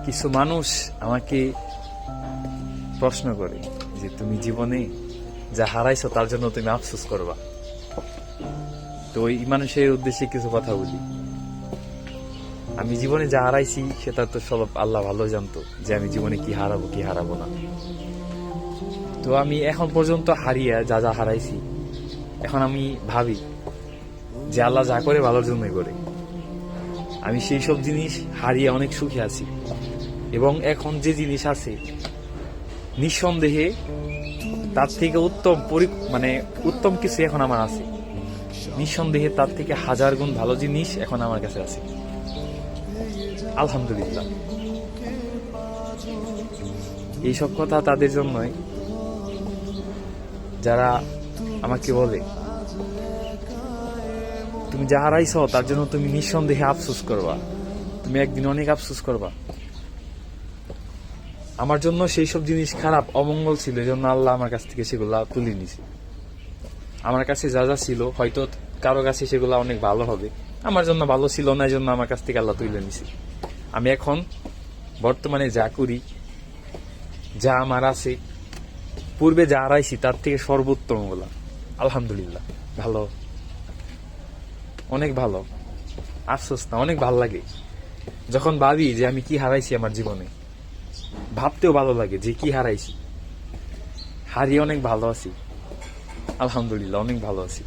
কিছু মানুষ আমাকে প্রশ্ন করে যে তুমি জীবনে যা হারাইছো তার জন্য তুমি আফসোস করবা। তো ওই মানুষের উদ্দেশ্যে কিছু কথা বলি। আমি জীবনে যা হারাইছি সেটা তো সব আল্লাহ ভালো জানতো যে আমি জীবনে কি হারাবো কি হারাবো না। তো আমি এখন পর্যন্ত হারিয়ে যা যা হারাইছি, এখন আমি ভাবি যে আল্লাহ যা করে ভালোর জন্যই করে। আমি সেই সব জিনিস হারিয়ে অনেক সুখী আছি, এবং এখন যে জিনিস আছে নিঃসন্দেহে তার থেকে উত্তম কিছু এখন আমার আছে। নিঃসন্দেহে তার থেকে 1000 গুণ ভালো জিনিস এখন আমার কাছে আছে। আলহামদুলিল্লাহ। এইসব কথা তাদের জন্যই যারা আমাকে বলে তুমি যা হারাইছ তার জন্য তুমি নিঃসন্দেহে আফসোস করবা, তুমি একদিন অনেক আফসোস করবা। আমার জন্য সেই সব জিনিস খারাপ অমঙ্গল ছিল, এই জন্য আল্লাহ আমার কাছ থেকে সেগুলা তুলে নিছে। আমার কাছে যা যা ছিল হয়তো কারো কাছে সেগুলা অনেক ভালো হবে, আমার জন্য ভালো ছিল না, এই জন্য আমার কাছ থেকে আল্লাহ তুলে নিছে। আমি এখন বর্তমানে যা করি, যা আমার আছে, পূর্বে যা হারাইছি তার থেকে সর্বোত্তম বলা। আলহামদুলিল্লাহ, ভালো, অনেক ভালো। আফসোস না, অনেক ভালো লাগে যখন ভাবি যে আমি কি হারাইছি আমার জীবনে। ভাবতেও ভালো লাগে যে কি হারাইছি, হারিয়ে অনেক ভালো আছি। আলহামদুলিল্লাহ, অনেক ভালো আছি।